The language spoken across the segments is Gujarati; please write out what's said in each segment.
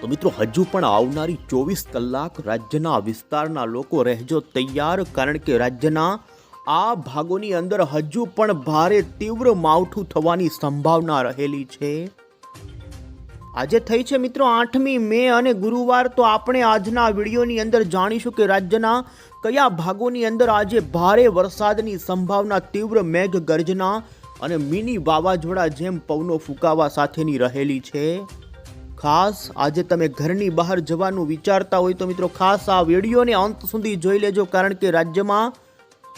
તો મિત્રો હજુ પણ આવનારી 24 કલાક રાજ્યના વિસ્તારના લોકો રહેજો તૈયાર, કારણ કે રાજ્યના આ ભાગોની અંદર હજુ પણ ભારે તીવ્ર માવઠું થવાની સંભાવના રહેલી છે। આજે થઈ છે મિત્રો 8મી મે અને ગુરુવાર। તો આપણે આજના વિડીયોની અંદર જાણીશું કે રાજ્યના કયા ભાગોની અંદર આજે ભારે વરસાદની સંભાવના, તીવ્ર મેઘ ગર્જના અને મિની વાવાઝોડા જેમ પવનો ફૂંકાવા સાથેની રહેલી છે। ખાસ આજે તમે ઘરની બહાર જવાનું વિચારતા હોય તો મિત્રો ખાસ આ વિડીયોને અંત સુધી જોઈ લેજો, કારણ કે રાજ્યમાં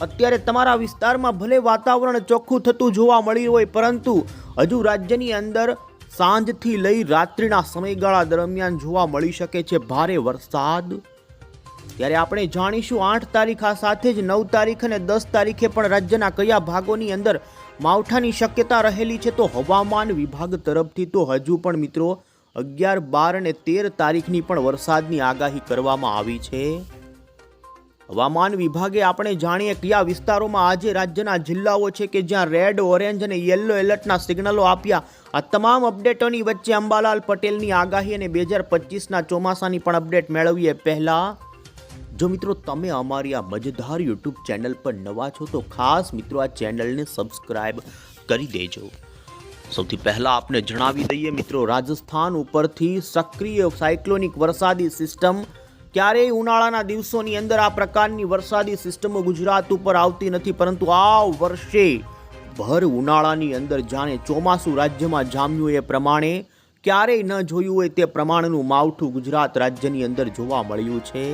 અત્યારે તમારા વિસ્તારમાં ભલે વાતાવરણ ચોખ્ખું થતું જોવા મળી હોય, પરંતુ હજુ રાજ્યની અંદર સાંજથી લઈ રાત્રિના સમયગાળા દરમિયાન જોવા મળી શકે છે ભારે વરસાદ। ત્યારે આપણે જાણીશું 8 તારીખ આ સાથે જ 9 તારીખ અને 10 તારીખે પણ રાજ્યના કયા ભાગોની અંદર માવઠાની શક્યતા રહેલી છે। તો હવામાન વિભાગ તરફથી તો હજુ પણ મિત્રો 11, 12 અને 13 તારીખની પણ વરસાદની આગાહી કરવામાં આવી છે। હવામાન વિભાગે આપણે જાણીએ કયા વિસ્તારોમાં આજે રાજ્યના જિલ્લાઓ છે કે જ્યાં રેડ, ઓરેન્જ અને યલો એલર્ટના સિગ્નલો આપ્યા। આ તમામ અપડેટોની વચ્ચે અંબાલાલ પટેલની આગાહી અને 2025ના ચોમાસાની પણ અપડેટ મેળવીએ પહેલા જો મિત્રો તમે અમારી આ મજેદાર યુટ્યુબ ચેનલ પર નવા છો તો ખાસ મિત્રો આ ચેનલને સબસ્ક્રાઇબ કરી દેજો। સૌથી પહેલા આપને જણાવી દઈએ મિત્રો, રાજસ્થાન ઉપરથી સક્રિય સાયક્લોનિક વરસાદી સિસ્ટમ, ક્યારેય ઉનાળાના દિવસોની અંદર આ પ્રકારની વરસાદી સિસ્ટમો ગુજરાત ઉપર આવતી નથી, પરંતુ આ વર્ષે ભર ઉનાળાની અંદર જાણે ચોમાસું રાજ્યમાં જામ્યું એ પ્રમાણે ક્યારેય ન જોયું હોય તે પ્રમાણનું માવઠું ગુજરાત રાજ્યની અંદર જોવા મળ્યું છે।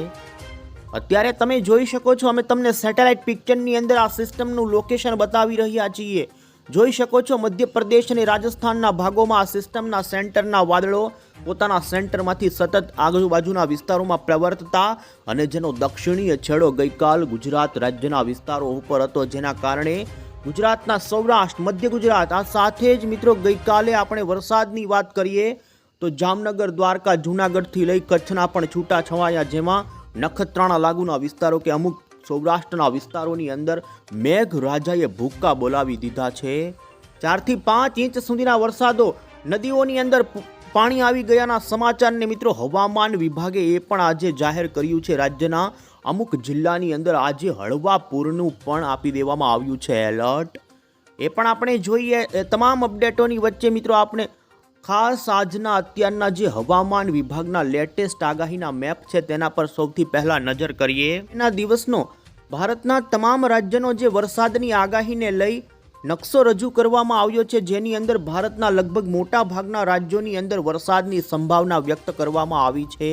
અત્યારે તમે જોઈ શકો છો, અમે તમને સેટેલાઇટ પિક્ચરની અંદર આ સિસ્ટમનું લોકેશન બતાવી રહ્યા છીએ। જોઈ શકો છો મધ્યપ્રદેશ અને રાજસ્થાનના ભાગોમાં આ સિસ્ટમના સેન્ટરના વાદળો પોતાના સેન્ટરમાંથી સતત આજુબાજુના વિસ્તારોમાં પ્રવર્તતા અને જેનો દક્ષિણીય છેડો ગઈકાલ ગુજરાત રાજ્યના વિસ્તારો ઉપર હતો, જેના કારણે ગુજરાતના સૌરાષ્ટ્ર, મધ્ય ગુજરાત આ સાથે જ મિત્રો ગઈકાલે આપણે વરસાદની વાત કરીએ તો જામનગર, દ્વારકા, જૂનાગઢથી લઈ કચ્છના પણ છૂટા છવાયા, જેમાં નખત્રાણા લાગુના વિસ્તારો કે અમુક સૌરાષ્ટ્રના વિસ્તારોની અંદર મેઘરાજાએ ભૂક્કા બોલાવી દીધા છે। 4 થી 5 ઇંચ સુધીના વરસાદો, નદીઓની અંદર પાણી આવી ગયાના સમાચારને મિત્રો હવામાન વિભાગે એ પણ આજે જાહેર કર્યું છે। રાજ્યના અમુક જિલ્લાની અંદર આજે હળવા પૂરનું પણ આપી દેવામાં આવ્યું છે એલર્ટ। એ પણ આપણે જોઈએ તમામ અપડેટોની વચ્ચે મિત્રો આપણે ખાસ આજના અત્યારના જે હવામાન વિભાગના લેટેસ્ટ આગાહીના મેપ છે તેના પર સૌથી પહેલા નજર કરીએ। એના દિવસનો ભારતના તમામ રાજ્યનો જે વરસાદની આગાહીને લઈ નકશો રજૂ કરવામાં આવ્યો છે, જેની અંદર ભારતના લગભગ મોટા ભાગના રાજ્યોની અંદર વરસાદની સંભાવના વ્યક્ત કરવામાં આવી છે,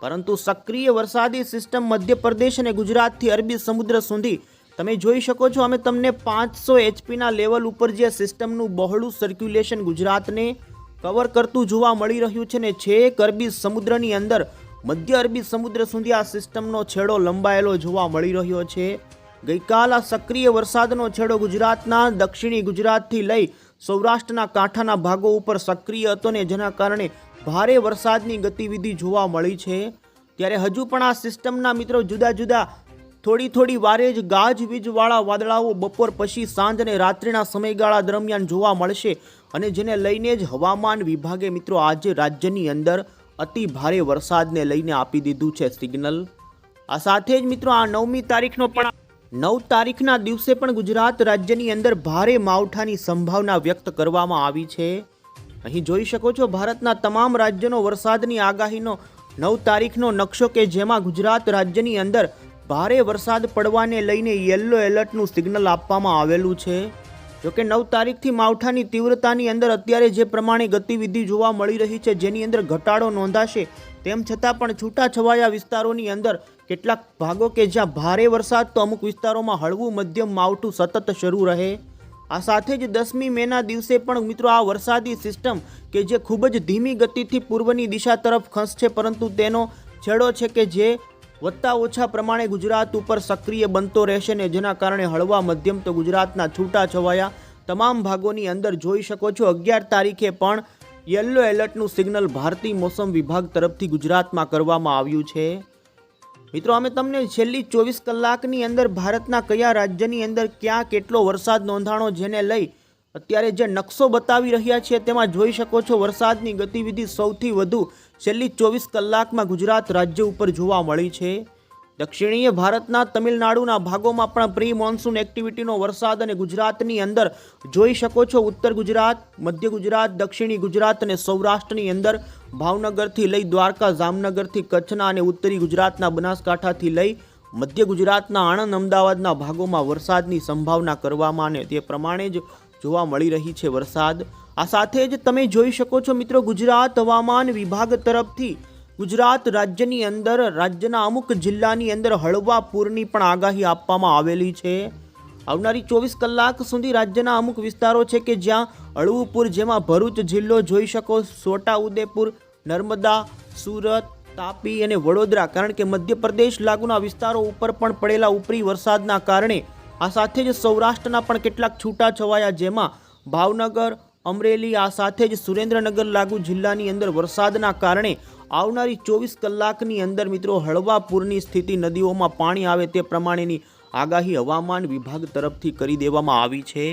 પરંતુ સક્રિય વરસાદી સિસ્ટમ મધ્યપ્રદેશ અને ગુજરાતથી અરબી સમુદ્ર સુધી તમે જોઈ શકો છો, અમે તમને 500 HPના લેવલ ઉપર જે સિસ્ટમનું બહોળું સર્ક્યુલેશન ગુજરાતને કવર કરતું જોવા મળી રહ્યું છે ને છેક અરબી સમુદ્રની અંદર મધ્ય અરબી સમુદ્ર સુધી આ સિસ્ટમનો છેડો લંબાયેલો જોવા મળી રહ્યો છે। ગઈકાલ આ સક્રિય વરસાદનો છેડો ગુજરાતના દક્ષિણી ગુજરાતથી લઈ સૌરાષ્ટ્રના કાંઠાના ભાગો ઉપર સક્રિય હતો ને જેના કારણે ભારે વરસાદની ગતિવિધિ જોવા મળી છે। ત્યારે હજુ પણ આ સિસ્ટમના મિત્રો જુદા જુદા થોડી વારે જ ગાજવીજવાળા વાદળાઓ બપોર પછી સાંજ અને રાત્રિના સમયગાળા દરમિયાન જોવા મળશે, અને જેને લઈને જ હવામાન વિભાગે મિત્રો આજે રાજ્યની અંદર અતિ ભારે વરસાદને લઈને આપી દીધું છે સિગ્નલ। આ સાથે જ મિત્રો આ 9મી તારીખનો પણ 9 તારીખના દિવસે પણ ગુજરાત રાજ્યની અંદર ભારે માવઠાની સંભાવના વ્યક્ત કરવામાં આવી છે। અહીં જોઈ શકો છો ભારતના તમામ રાજ્યોનો વરસાદની આગાહીનો 9 તારીખનો નકશો કે જેમાં ગુજરાત રાજ્યની અંદર ભારે વરસાદ પડવાને લઈને યલો એલર્ટનું સિગ્નલ આપવામાં આવેલું છે। જોકે 9 તારીખથી માવઠાની તીવ્રતાની અંદર અત્યારે જે પ્રમાણે ગતિવિધિ જોવા મળી રહી છે, જેની અંદર ઘટાડો નોંધાશે, તેમ છતાં પણ છૂટાછવાયા વિસ્તારોની અંદર કેટલાક ભાગો કે જ્યાં ભારે વરસાદ તો અમુક વિસ્તારોમાં હળવું મધ્યમ માવઠું સતત શરૂ રહે। આ સાથે જ 10મી મેના દિવસે પણ મિત્રો આ વરસાદી સિસ્ટમ કે જે ખૂબ જ ધીમી ગતિથી પૂર્વની દિશા તરફ ખસશે, પરંતુ તેનો છેડો છે કે જે વધતા ઓછા પ્રમાણે ગુજરાત ઉપર સક્રિય બનતો રહેશે ને જેના કારણે હળવા મધ્યમ તો ગુજરાતના છૂટા છવાયા તમામ ભાગોની અંદર જોઈ શકો છો 11 તારીખે પણ યલો એલર્ટનું સિગ્નલ ભારતીય મોસમ વિભાગ તરફથી ગુજરાતમાં કરવામાં આવ્યું છે। મિત્રો અમે તમને છેલ્લી 24 કલાકની અંદર ભારતના કયા રાજ્યની અંદર ક્યાં કેટલો વરસાદ નોંધાણો જેને લઈ અત્યારે જે નકશો બતાવી રહ્યા છીએ તેમાં જોઈ શકો છો વરસાદની ગતિવિધિ સૌથી વધુ છેલ્લી 24 કલાકમાં ગુજરાત રાજ્ય ઉપર જોવા મળી છે। દક્ષિણીય ભારતના તમિલનાડુના ભાગોમાં પણ પ્રી મોન્સૂન એક્ટિવિટીનો વરસાદ અને ગુજરાતની અંદર જોઈ શકો છો ઉત્તર ગુજરાત, મધ્ય ગુજરાત, દક્ષિણી ગુજરાત અને સૌરાષ્ટ્રની અંદર ભાવનગરથી લઈ દ્વારકા, જામનગરથી કચ્છના અને ઉત્તરી ગુજરાતના બનાસકાંઠાથી લઈ મધ્ય ગુજરાતના આણંદ, અમદાવાદના ભાગોમાં વરસાદની સંભાવના કરવામાં અને તે પ્રમાણે જ જોવા મળી રહી છે વરસાદ। આ સાથે જ તમે જોઈ શકો છો મિત્રો ગુજરાત હવામાન વિભાગ તરફથી ગુજરાત રાજ્યની અંદર રાજ્યના અમુક જિલ્લાની અંદર હળવા પૂરની પણ આગાહી આપવામાં આવેલી છે। આવનારી 24 કલાક સુધી રાજ્યના અમુક વિસ્તારો છે કે જ્યાં હળવું પૂર, જેમાં ભરૂચ જિલ્લો જોઈ શકો, છોટાઉદેપુર, નર્મદા, સુરત, તાપી અને વડોદરા, કારણ કે મધ્યપ્રદેશ લાગુના વિસ્તારો ઉપર પણ પડેલા ઉપરી વરસાદના કારણે આ સાથે જ સૌરાષ્ટ્રના પણ કેટલાક છૂટાછવાયા, જેમાં ભાવનગર, અમરેલી, આ સાથે જ સુરેન્દ્રનગર લાગુ જિલ્લાની અંદર વરસાદના કારણે આવનારી 24 કલાકની અંદર મિત્રો હળવા પૂરની સ્થિતિ, નદીઓમાં પાણી આવે તે પ્રમાણેની આગાહી હવામાન વિભાગ તરફથી કરી દેવામાં આવી છે।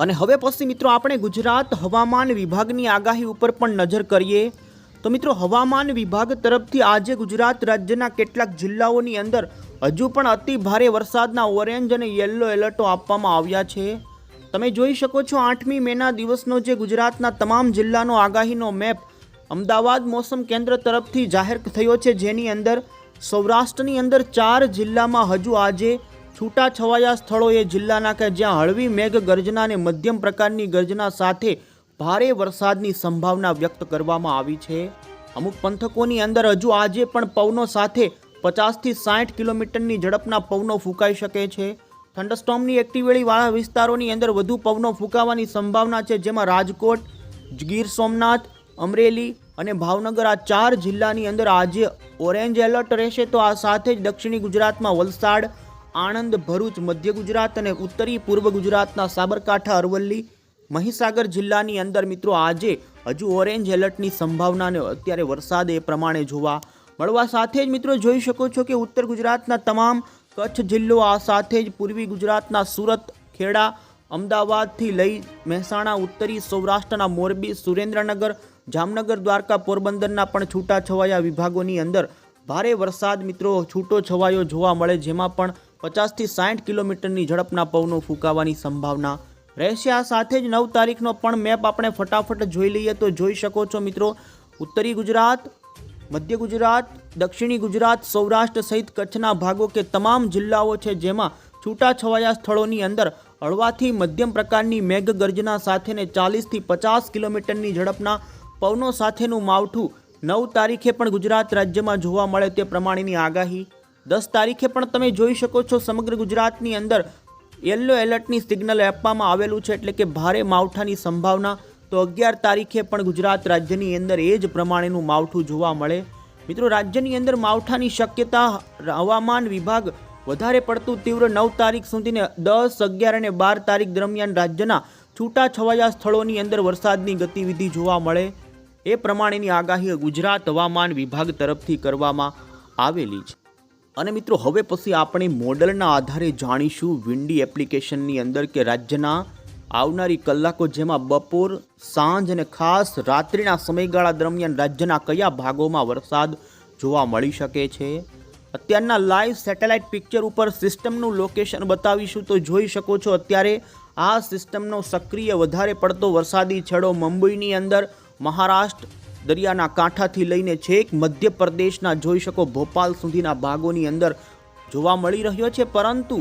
અને હવે પછી મિત્રો આપણે ગુજરાત હવામાન વિભાગની આગાહી ઉપર પણ નજર કરીએ તો મિત્રો હવામાન વિભાગ તરફથી આજે ગુજરાત રાજ્યના કેટલાક જિલ્લાઓની અંદર હજુ પણ અતિ ભારે વરસાદના ઓરેન્જ અને યલો એલર્ટો આપવામાં આવ્યા છે। તમે જોઈ શકો છો 8મી મેના દિવસનો જે ગુજરાતના તમામ જિલ્લાનો આગાહીનો મેપ અમદાવાદ મોસમ કેન્દ્ર તરફથી જાહેર થયો છે, જેની અંદર સૌરાષ્ટ્રની અંદર 4 જિલ્લામાં હજુ આજે છૂટાછવાયા સ્થળોએ જિલ્લાના કે જ્યાં હળવી મેઘ ગર્જના અને મધ્યમ પ્રકારની ગર્જના સાથે ભારે વરસાદની સંભાવના વ્યક્ત કરવામાં આવી છે। અમુક પંથકોની અંદર હજુ આજે પણ પવનો સાથે 50થી 60 કિલોમીટરની ઝડપના પવનો ફૂંકાઈ શકે છે। થંડરસ્ટોર્મની એક્ટિવિટીવાળા વિસ્તારોની અંદર વધુ પવનો ફૂંકાવાની સંભાવના છે, જેમાં રાજકોટ, ગીર સોમનાથ, અમરેલી અને ભાવનગર, આ 4 જિલ્લાની અંદર આજે ઓરેન્જ એલર્ટ રહેશે। તો આ સાથે જ દક્ષિણી ગુજરાતમાં વલસાડ, આણંદ, ભરૂચ, મધ્ય ગુજરાત અને ઉત્તરી પૂર્વ ગુજરાતના સાબરકાંઠા, અરવલ્લી, મહીસાગર જિલ્લાની અંદર મિત્રો આજે હજુ ઓરેન્જ એલર્ટની સંભાવનાને અત્યારે વરસાદ એ પ્રમાણે જોવા મળવા સાથે જ મિત્રો જોઈ શકો છો કે ઉત્તર ગુજરાતના તમામ કચ્છ જિલ્લો, આ સાથે જ પૂર્વી ગુજરાતના સુરત, ખેડા, અમદાવાદથી લઈ મહેસાણા, ઉત્તરી સૌરાષ્ટ્રના મોરબી, સુરેન્દ્રનગર, જામનગર, દ્વારકા, પોરબંદરના પણ છૂટાછવાયા વિભાગોની અંદર ભારે વરસાદ મિત્રો છૂટો છવાયો જોવા મળે, જેમાં પણ 50થી 60 કિલોમીટરની ઝડપના પવનો ફૂંકાવાની સંભાવના રહેશે। આ સાથે જ 9 તારીખનો પણ મેપ આપણે ફટાફટ જોઈ લઈએ તો જોઈ શકો છો મિત્રો ઉત્તરી ગુજરાત, મધ્ય ગુજરાત, દક્ષિણી ગુજરાત, સૌરાષ્ટ્ર સહિત કચ્છના ભાગો કે તમામ જિલ્લાઓ છે, જેમાં છૂટાછવાયા સ્થળોની અંદર હળવાથી મધ્યમ પ્રકારની મેઘ ગર્જના સાથે 40થી 50 કિલોમીટરની ઝડપના પવનો સાથેનું માવઠું 9 તારીખે પણ ગુજરાત રાજ્યમાં જોવા મળે તે પ્રમાણેની આગાહી। 10 તારીખે પણ તમે જોઈ શકો છો સમગ્ર ગુજરાતની અંદર યલો એલર્ટની સિગ્નલ આપવામાં આવેલું છે, એટલે કે ભારે માવઠાની સંભાવના। તો 11 તારીખે પણ ગુજરાત રાજ્યની અંદર એ જ પ્રમાણેનું માવઠું જોવા મળે। મિત્રો રાજ્યની અંદર માવઠાની શક્યતા હવામાન વિભાગ વધારે પડતું તીવ્ર 9 તારીખ સુધીને 10, 11 અને 12 તારીખ દરમિયાન રાજ્યના છૂટાછવાયા સ્થળોની અંદર વરસાદની ગતિવિધિ જોવા મળે એ પ્રમાણેની આગાહી ગુજરાત હવામાન વિભાગ તરફથી કરવામાં આવેલી છે। અને મિત્રો હવે પછી આપણે મોડલના આધારે જાણીશું વિન્ડી એપ્લિકેશનની અંદર કે રાજ્યના આવનારી કલાકો, જેમાં બપોર, સાંજ અને ખાસ રાત્રિના સમયગાળા દરમિયાન રાજ્યના કયા ભાગોમાં વરસાદ જોવા મળી શકે છે। અત્યારના લાઈવ સેટેલાઇટ પિક્ચર ઉપર સિસ્ટમનું લોકેશન બતાવીશું તો જોઈ શકો છો અત્યારે આ સિસ્ટમનો સક્રિય વધારે પડતો વરસાદી છેડો મુંબઈની અંદર, મહારાષ્ટ્ર દરિયાના કાંઠાથી લઈને છેક મધ્યપ્રદેશના જોઈ શકો ભોપાલ સુધીના ભાગોની અંદર જોવા મળી રહ્યો છે। પરંતુ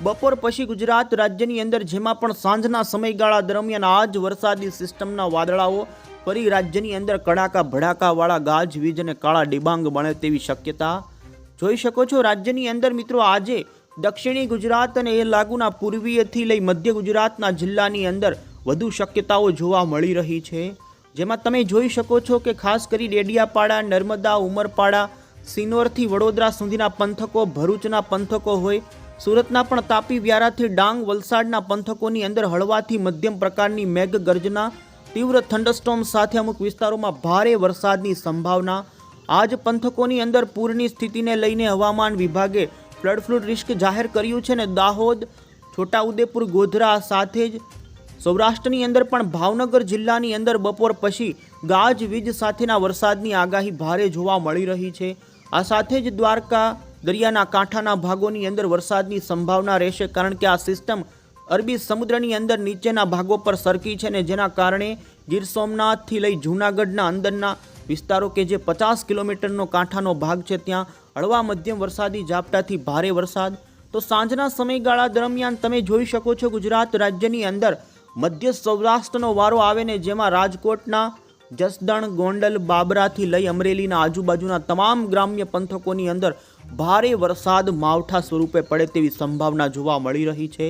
બપોર પછી ગુજરાત રાજ્યની અંદર, જેમાં પણ સાંજના સમયગાળા દરમિયાન આ જ વરસાદી સિસ્ટમના વાદળાઓ ફરી રાજ્યની અંદર કડાકા ભડાકાવાળા ગાજવીજ અને કાળા ડિબાંગ બને તેવી શક્યતા જોઈ શકો છો। રાજ્યની અંદર મિત્રો આજે દક્ષિણી ગુજરાત અને એ લાગુના પૂર્વીયથી લઈ મધ્ય ગુજરાતના જિલ્લાની અંદર વધુ શક્યતાઓ જોવા મળી રહી છે, જેમાં તમે જોઈ શકો છો કે ખાસ કરી ડેડિયાપાડા, નર્મદા, ઉમરપાડા, સિનોરથી વડોદરા સુધીના પંથકો, ભરૂચના પંથકો હોય, સુરતના પણ તાપી, વ્યારાથી ડાંગ, વલસાડના પંથકોની અંદર હળવાથી મધ્યમ પ્રકારની મેઘ ગર્જના, તીવ્ર થંડરસ્ટોર્મ સાથે અમુક વિસ્તારોમાં ભારે વરસાદની સંભાવના। આ જ પંથકોની અંદર પૂરની સ્થિતિને લઈને હવામાન વિભાગે ફ્લડ રિસ્ક જાહેર કર્યું છે ને દાહોદ, છોટાઉદેપુર, ગોધરા સાથે જ સૌરાષ્ટ્રની અંદર પણ ભાવનગર જિલ્લાની અંદર બપોર પછી ગાજવીજ સાથેના વરસાદની આગાહી ભારે જોવા મળી રહી છે। આ સાથે જ દ્વારકા દરિયાના કાંઠાના ભાગોની અંદર વરસાદની સંભાવના રહેશે, કારણ કે આ સિસ્ટમ અરબી સમુદ્રની અંદર નીચેના ભાગો પર સરકી છે ને જેના કારણે ગીર સોમનાથથી લઈ જૂનાગઢના અંદરના વિસ્તારો કે જે 50 કિલોમીટરનો કાંઠાનો ભાગ છે ત્યાં હળવા મધ્યમ વરસાદી ઝાપટાથી ભારે વરસાદ। તો સાંજના સમયગાળા દરમિયાન તમે જોઈ શકો છો ગુજરાત રાજ્યની અંદર મધ્ય સૌરાષ્ટ્રનો વારો આવે ને જેમાં રાજકોટના જસદણ, ગોંડલ, બાબરાથી લઈ અમરેલીના આજુબાજુના તમામ ગ્રામ્ય પંથકોની અંદર ભારે વરસાદ માવઠા સ્વરૂપે પડે તેવી સંભાવના જોવા મળી રહી છે।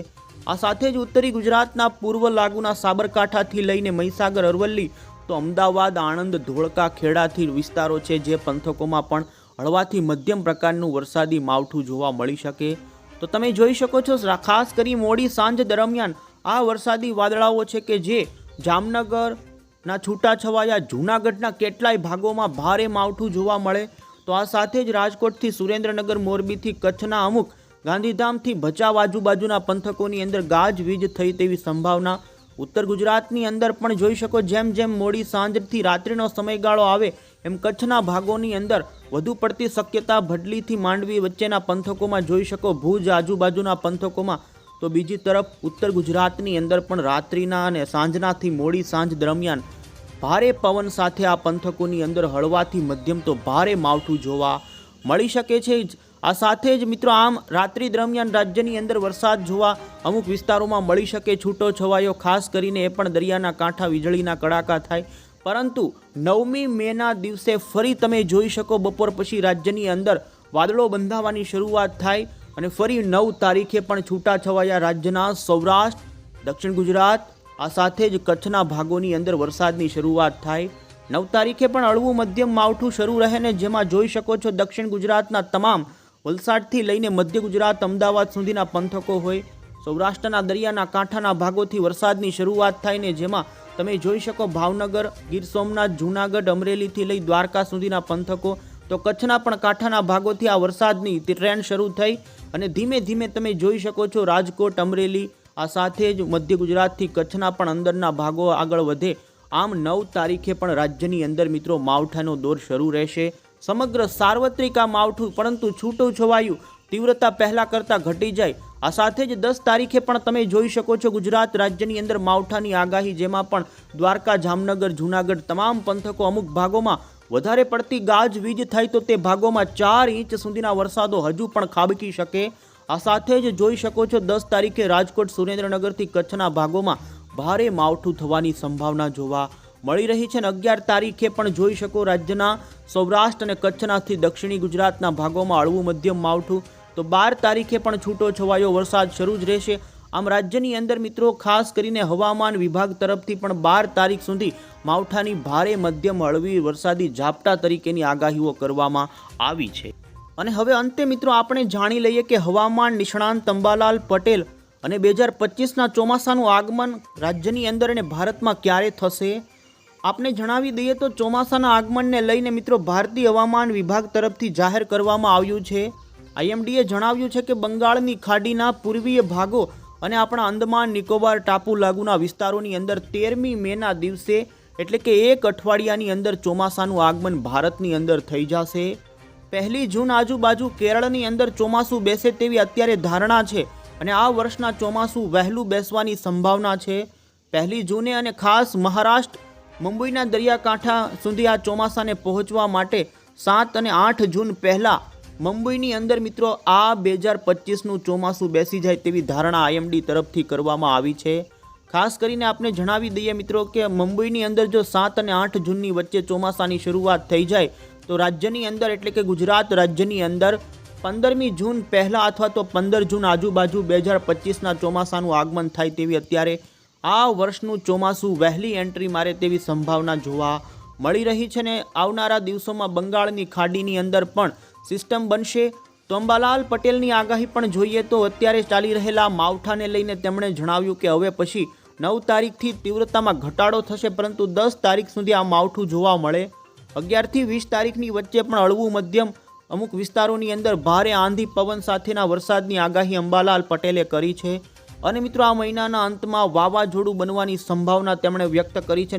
આ સાથે જ ઉત્તરી ગુજરાતના પૂર્વ લાગુના સાબરકાંઠાથી લઈને મહીસાગર, અરવલ્લી, તો અમદાવાદ, આણંદ, ધોળકા, ખેડાથી વિસ્તારો છે જે પંથકોમાં પણ હળવાથી મધ્યમ પ્રકારનું વરસાદી માવઠું જોવા મળી શકે। તો તમે જોઈ શકો છો ખાસ કરી મોડી સાંજ દરમિયાન આ વરસાદી વાદળાઓ છે કે જે જામનગરના છૂટાછવાયા જૂનાગઢના કેટલાય ભાગોમાં ભારે માવઠું જોવા મળે। તો આ સાથે જ રાજકોટથી સુરેન્દ્રનગર, મોરબીથી કચ્છના અમુક, ગાંધીધામથી ભચાઉ આજુબાજુના પંથકોની અંદર ગાજવીજ થઈ તેવી સંભાવના। ઉત્તર ગુજરાતની અંદર પણ જોઈ શકો જેમ જેમ મોડી સાંજથી રાત્રિનો સમયગાળો આવે એમ કચ્છના ભાગોની અંદર વધુ પડતી શક્યતા ભડલીથી માંડવી વચ્ચેના પંથકોમાં જોઈ શકો, ભુજ આજુબાજુના પંથકોમાં। તો બીજી તરફ ઉત્તર ગુજરાતની અંદર પણ રાત્રિના અને સાંજનાથી મોડી સાંજ દરમિયાન ભારે પવન સાથે આ પંથકોની અંદર હળવાથી મધ્યમ તો ભારે માવઠું જોવા મળી શકે છે। આ સાથે જ મિત્રો આમ રાત્રિ દરમિયાન રાજ્યની અંદર વરસાદ જોવા અમુક વિસ્તારોમાં મળી શકે છૂટો છવાયો, ખાસ કરીને એ પણ દરિયાના કાંઠા વીજળીના કડાકા થાય। પરંતુ 9મી મેના દિવસે ફરી તમે જોઈ શકો બપોર પછી રાજ્યની અંદર વાદળો બંધાવાની શરૂઆત થાય અને ફરી 9 તારીખે પણ છૂટાછવાયા રાજ્યના સૌરાષ્ટ્ર, દક્ષિણ ગુજરાત, આ સાથે જ કચ્છના ભાગોની અંદર વરસાદની શરૂઆત થાય। 9 તારીખે પણ હળવું મધ્યમ માવઠું શરૂ રહે ને જેમાં જોઈ શકો છો દક્ષિણ ગુજરાતના તમામ, વલસાડથી લઈને મધ્ય ગુજરાત, અમદાવાદ સુધીના પંથકો હોય, સૌરાષ્ટ્રના દરિયાના કાંઠાના ભાગોથી વરસાદની શરૂઆત થાય ને જેમાં તમે જોઈ શકો ભાવનગર, ગીર સોમનાથ, જૂનાગઢ, અમરેલીથી લઈ દ્વારકા સુધીના પંથકો, તો કચ્છના પણ કાંઠાના ભાગોથી આ વરસાદની ટ્રેન્ડ શરૂ થઈ અને ધીમે ધીમે તમે જોઈ શકો છો રાજકોટ, અમરેલી, આ સાથે જ મધ્ય ગુજરાતથી કચ્છના પણ અંદરના ભાગો આગળ વધે। આમ 9 તારીખે પણ રાજ્યની અંદર મિત્રો માવઠાનો દોર શરૂ રહેશે। સમગ્ર સાર્વત્રિક આ માવઠું પરંતુ છૂટું છવાયું તીવ્રતા પહેલા કરતાં ઘટી જાય। આ સાથે જ 10 તારીખે પણ તમે જોઈ શકો છો ગુજરાત રાજ્યની અંદર માવઠાની આગાહી, જેમાં પણ દ્વારકા, જામનગર, જૂનાગઢ તમામ પંથકો અમુક ભાગોમાં વધારે પડતી ગાજવીજ થાય તો તે ભાગોમાં 4 ઇંચ સુધીના વરસાદો હજુ પણ ખાબકી શકે। આ સાથે જ જોઈ શકો છો 10 તારીખે રાજકોટ, સુરેન્દ્રનગરથી કચ્છના ભાગોમાં ભારે માવઠું થવાની સંભાવના જોવા મળી રહી છે અને 11 તારીખે પણ જોઈ શકો રાજ્યના સૌરાષ્ટ્ર અને કચ્છનાથી દક્ષિણી ગુજરાતના ભાગોમાં હળવું મધ્યમ માવઠું। તો 12 તારીખે પણ છૂટો છવાયો વરસાદ શરૂ જ રહેશે। આમ રાજ્યની અંદર મિત્રો ખાસ કરીને હવામાન વિભાગ તરફથી પણ 12 તારીખ સુધી માવઠાની ભારે મધ્યમ હળવી વરસાદી ઝાપટા તરીકેની આગાહીઓ કરવામાં આવી છે। અને હવે અંતે મિત્રો આપણે જાણી લઈએ કે હવામાન નિષ્ણાંત અંબાલાલ પટેલ અને 2025ના ચોમાસાનું આગમન રાજ્યની અંદર અને ભારતમાં ક્યારે થશે। આપને જણાવી દઈએ તો ચોમાસાના આગમનને લઈને મિત્રો ભારતીય હવામાન વિભાગ તરફથી જાહેર કરવામાં આવ્યું છે। આઈએમડીએ જણાવ્યું છે કે બંગાળની ખાડીના પૂર્વીય ભાગો અને આપણા અંદમાન નિકોબાર ટાપુ લાગુના વિસ્તારોની અંદર 13મી મેના દિવસે એટલે કે એક અઠવાડિયાની અંદર ચોમાસાનું આગમન ભારતની અંદર થઈ જશે। 1 જૂન આજુબાજુ કેરળની અંદર ચોમાસું બેસે તેવી અત્યારે ધારણા છે અને આ વર્ષના ચોમાસું વહેલું બેસવાની સંભાવના છે। 1 જૂને અને ખાસ મહારાષ્ટ્ર, મુંબઈના દરિયાકાંઠા સુધી આ ચોમાસાને પહોંચવા માટે 7 અને 8 જૂન પહેલાં મુંબઈની અંદર મિત્રો આ 2025નું ચોમાસું બેસી જાય તેવી ધારણા આઈએમડી તરફથી કરવામાં આવી છે। ખાસ કરીને આપણે જણાવી દઈએ મિત્રો કે મુંબઈની અંદર જો 7 અને 8 જૂનની વચ્ચે ચોમાસાની શરૂઆત થઈ જાય તો રાજ્યની અંદર એટલે કે ગુજરાત રાજ્યની અંદર 15મી જૂન પહેલાં અથવા તો 15 જૂન આજુબાજુ 2025ના ચોમાસાનું આગમન થાય તેવી અત્યારે આ વર્ષનું ચોમાસું વહેલી એન્ટ્રી મારે તેવી સંભાવના જોવા મળી રહી છે ને આવનારા દિવસોમાં બંગાળની ખાડીની અંદર પણ સિસ્ટમ બનશે। તો અંબાલાલ પટેલની આગાહી પણ જોઈએ તો અત્યારે ચાલી રહેલા માવઠાને લઈને તેમણે જણાવ્યું કે હવે પછી 9 તારીખથી તીવ્રતામાં ઘટાડો થશે પરંતુ 10 તારીખ સુધી આ માવઠું જોવા મળે। 11 થી 20 તારીખની વચ્ચે પણ હળવું મધ્યમ અમુક વિસ્તારોની અંદર ભારે આંધી પવન સાથેના વરસાદની આગાહી અંબાલાલ પટેલે કરી છે। અને મિત્રો આ મહિનાના અંતમાં વાવાઝોડું બનવાની સંભાવના તેમણે વ્યક્ત કરી છે।